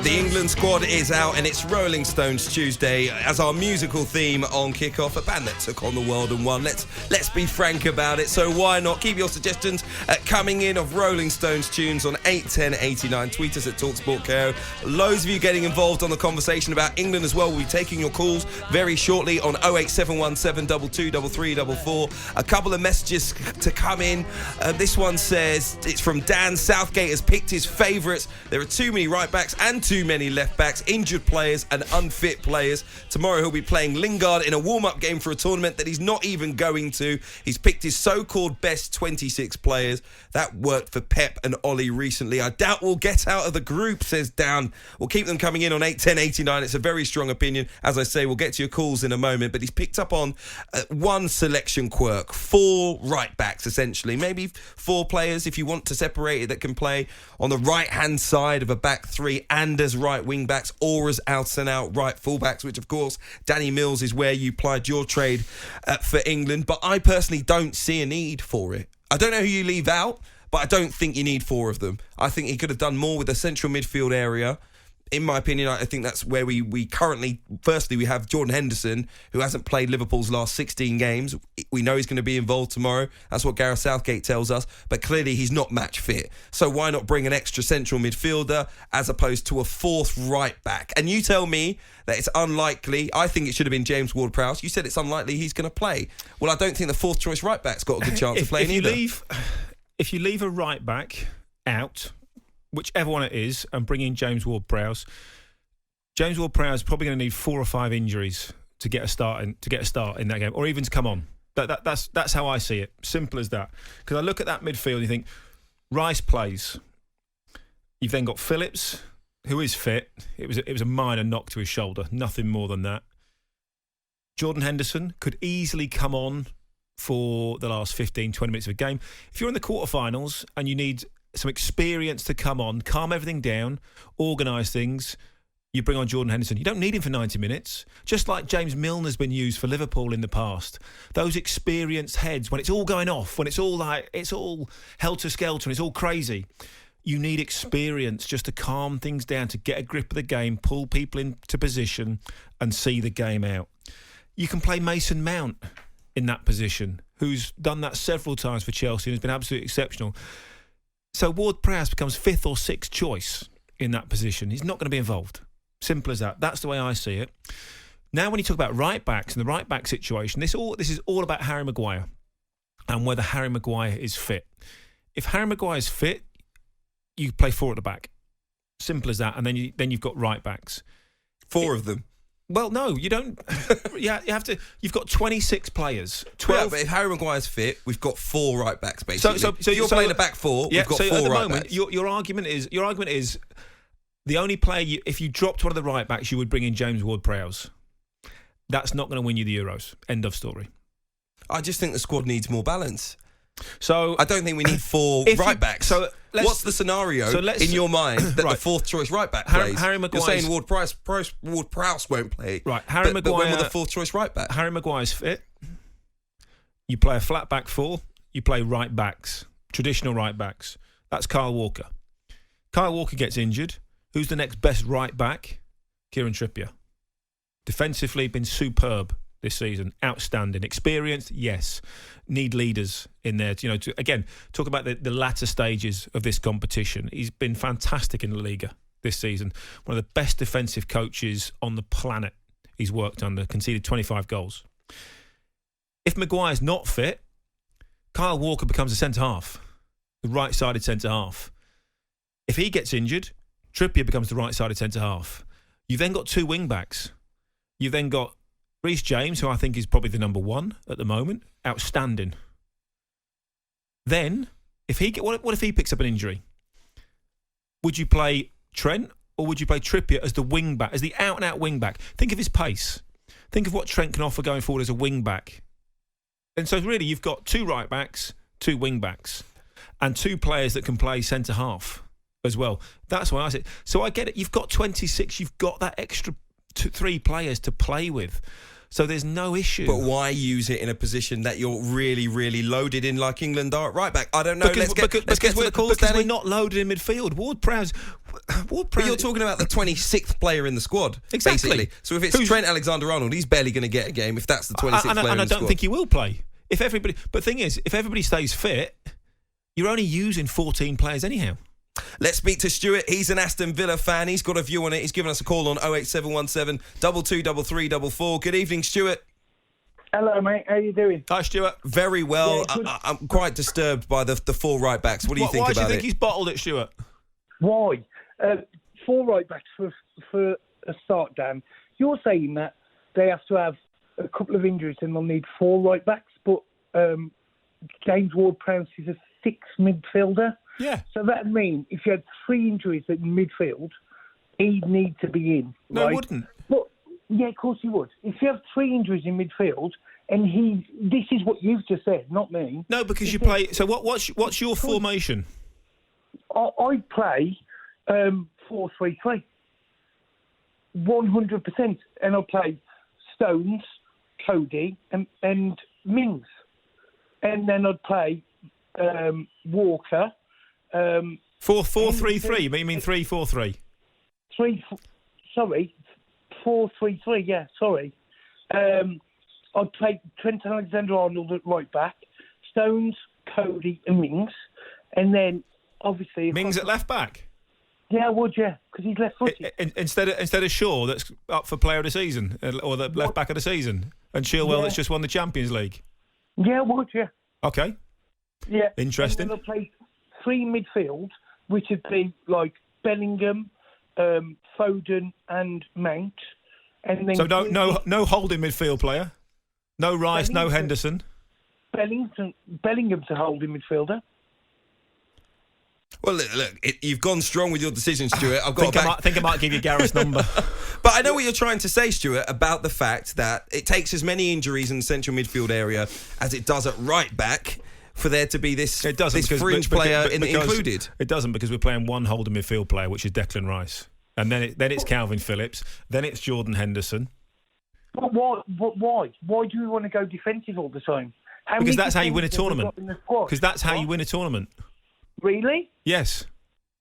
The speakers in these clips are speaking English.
The England squad is out and it's Rolling Stones Tuesday as our musical theme on Kickoff, a band that took on the world and won. Let's be frank about it, so why not keep your suggestions coming in of Rolling Stones tunes on 81089. Tweet us at talkSPORT. Loads of you getting involved on the conversation about England as well. We'll be taking your calls very shortly on 08717 223344. A couple of messages to come in. This one says, it's from Dan. Southgate has picked his favourites. There are too many right backs and too many left backs, injured players and unfit players. Tomorrow he'll be playing Lingard in a warm-up game for a tournament that he's not even going to. He's picked his so-called best 26 players. That worked for Pep and Ollie recently. I doubt we'll get out of the group, says Dan. We'll keep them coming in on 81089. It's a very strong opinion. As I say, we'll get to your calls in a moment, but he's picked up on one selection quirk. 4 right backs, essentially. Maybe 4 players, if you want to separate it, that can play on the right-hand side of a back three and as right wing-backs or as out-and-out right full-backs, which, of course, Danny Mills is where you plied your trade for England. But I personally don't see a need for it. I don't know who you leave out, but I don't think you need 4 of them. I think he could have done more with the central midfield area. In my opinion, I think that's where we currently... Firstly, we have Jordan Henderson, who hasn't played Liverpool's last 16 games. We know he's going to be involved tomorrow. That's what Gareth Southgate tells us. But clearly, he's not match fit. So why not bring an extra central midfielder as opposed to a 4th right back? And you tell me that it's unlikely. I think it should have been James Ward-Prowse. You said it's unlikely he's going to play. Well, I don't think the 4th choice right back's got a good chance of playing either. If you leave a right back out, whichever one it is, and bring in James Ward-Prowse. James Ward-Prowse is probably going to need 4 or 5 injuries to get a start in that game, or even to come on. That's how I see it. Simple as that. Because I look at that midfield and you think, Rice plays. You've then got Phillips, who is fit. It was a minor knock to his shoulder, nothing more than that. Jordan Henderson could easily come on for the last 15, 20 minutes of a game. If you're in the quarterfinals and you need some experience to come on, calm everything down, organise things, you bring on Jordan Henderson. You don't need him for 90 minutes. Just like James Milner's been used for Liverpool in the past. Those experienced heads, when it's all going off, when it's all helter-skelter and it's all crazy, you need experience just to calm things down, to get a grip of the game, pull people into position and see the game out. You can play Mason Mount in that position, who's done that several times for Chelsea and has been absolutely exceptional. So Ward-Prowse becomes 5th or 6th choice in that position. He's not going to be involved. Simple as that. That's the way I see it. Now, when you talk about right backs and the right back situation, this is all about Harry Maguire and whether Harry Maguire is fit. If Harry Maguire is fit, you play 4 at the back. Simple as that. And then you've got right backs. 4 of them. Well, no, you don't. Yeah, you have to. You've got 26 players. 12. Yeah, but if Harry Maguire's fit, we've got 4 right backs basically. So you're so playing a back 4. Yeah, we've got so 4 at the right moment, backs. Your argument is the only player if you dropped one of the right backs, you would bring in James Ward-Prowse. That's not going to win you the Euros. End of story. I just think the squad needs more balance. So I don't think we need 4 right backs. So what's the scenario in your mind that the 4th choice right back plays? Harry Maguire's, you're saying Ward-Prowse won't play. Right, Maguire. But when will the 4th choice right back? Harry Maguire's fit. You play a flat back 4. You play right backs, traditional right backs. That's Kyle Walker. Kyle Walker gets injured. Who's the next best right back? Kieran Trippier. Defensively, been superb this season. Outstanding. Experienced, yes. Need leaders in there. To talk about the latter stages of this competition. He's been fantastic in La Liga this season. One of the best defensive coaches on the planet he's worked under. Conceded 25 goals. If Maguire's not fit, Kyle Walker becomes a centre-half. The right-sided centre-half. If he gets injured, Trippier becomes the right-sided centre-half. You've then got 2 wing-backs. You've then got Reece James, who I think is probably the number 1 at the moment. Outstanding. Then, what if he picks up an injury? Would you play Trent or would you play Trippier as the wing-back, as the out-and-out wing-back? Think of his pace. Think of what Trent can offer going forward as a wing-back. And so really, you've got 2 right-backs, 2 wing-backs, and 2 players that can play centre-half as well. That's why I say. So I get it. You've got 26. You've got that extra 3 players to play with. So there's no issue. But why use it in a position that you're really, really loaded in, like England are at right back? I don't know. Let's get to the calls, because Danny. we're not loaded in midfield. Ward-Prowse. But you're talking about the 26th player in the squad, Exactly. basically. So if it's Trent Alexander-Arnold, he's barely going to get a game if that's the 26th player in the squad. And I don't think he will play. But the thing is, if everybody stays fit, you're only using 14 players anyhow. Let's speak to Stuart. He's an Aston Villa fan. He's got a view on it. He's given us a call on 08717 223344. Good evening, Stuart. Hello, mate. How you doing? Hi, Stuart. Very well. Yeah, I'm quite disturbed by the four right backs. What do you think about it? Why do you think he's bottled it, Stuart? Why? 4 right backs for a start, Dan. You're saying that they have to have a couple of injuries and they'll need 4 right backs, but James Ward-Prowse is a 6th midfielder. Yeah. So that would mean if you had 3 injuries in midfield, he'd need to be in. No, right? he wouldn't. But yeah, of course he would. If you have 3 injuries in midfield, and this is what you've just said, not me. No, because you play. So what's your formation? I play 4-3-3, 100%, and I'll play Stones, Cody, and Mings, and then I'd play Walker. 4-4-3-3. You mean 3-4-3? 4-3-3. Yeah, sorry. I'd play Trent Alexander-Arnold at right back, Stones, Cody, and Mings, and then obviously Mings at left back. Yeah, I would, yeah, because he's left-footed. Instead of Shaw, that's up for player of the season, or the left back of the season, and Chilwell, that's just won the Champions League. Yeah, I would, yeah. Okay. Yeah. Interesting. And then I'll play 3 midfield, which would be like Bellingham, Foden, and Mount. And then so no holding midfield player, no Rice, no Henderson. Bellingham's a holding midfielder. Well, look, you've gone strong with your decision, Stuart. I think I might give you Gareth's number. But I know what you're trying to say, Stuart, about the fact that it takes as many injuries in the central midfield area as it does at right back for there to be this fringe player included. It doesn't, because we're playing one holding midfield player, which is Declan Rice. And then it's Calvin Phillips. Then it's Jordan Henderson. But why? Why do we want to go defensive all the time? Because that's how you win a tournament. Because that's how you win a tournament. Really? Yes.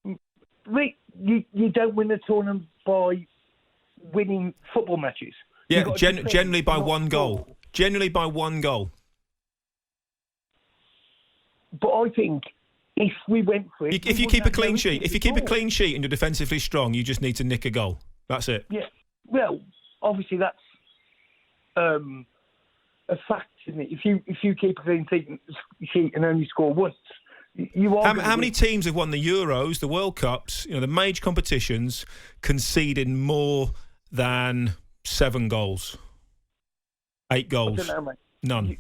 You don't win a tournament by winning football matches. Yeah, generally by one goal. Generally by one goal. But I think if we went for it... If you keep a clean sheet, and you're defensively strong, you just need to nick a goal. That's it. Yeah. Well, obviously that's a fact, isn't it? If you keep a clean sheet and only score once, you are... How many teams have won the Euros, the World Cups, the major competitions, conceding more than 7 goals? 8 goals? I don't know, mate. None.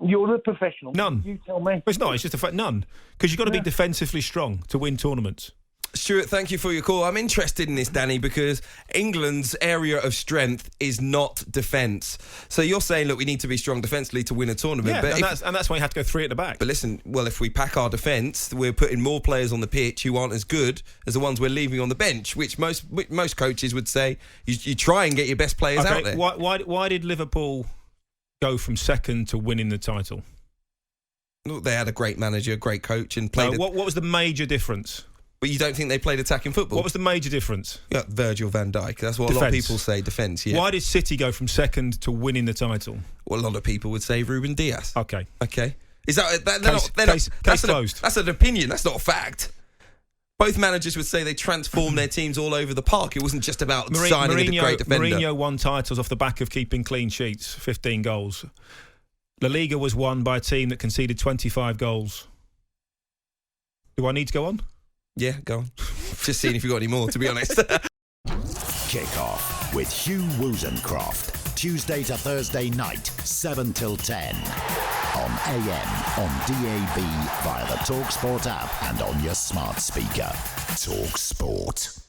You're the professional. None. You tell me. It's not. It's just a fact. None. Because you've got to be defensively strong to win tournaments. Stuart, thank you for your call. I'm interested in this, Danny, because England's area of strength is not defence. So you're saying, look, we need to be strong defensively to win a tournament. Yeah, but and that's why you have to go 3 at the back. But listen, well, if we pack our defence, we're putting more players on the pitch who aren't as good as the ones we're leaving on the bench, which most coaches would say you try and get your best players out there. Why did Liverpool go from second to winning the title? Look, they had a great manager, great coach, and played... What was the major difference? But you don't think they played attacking football? What was the major difference? Yeah, Virgil van Dijk. That's what a lot of people say, defence, yeah. Why did City go from second to winning the title? Well, a lot of people would say Ruben Diaz. Okay. Is that... Case closed. That's an opinion, that's not a fact. Both managers would say they transformed their teams all over the park. It wasn't just about signing a great defender. Mourinho won titles off the back of keeping clean sheets, 15 goals. La Liga was won by a team that conceded 25 goals. Do I need to go on? Yeah, go on. Just seeing if you've got any more, to be honest. Kick Off with Hugh Woozencroft. Tuesday to Thursday night, 7 till 10. On AM, on DAB, via the talkSPORT app and on your smart speaker. talkSPORT.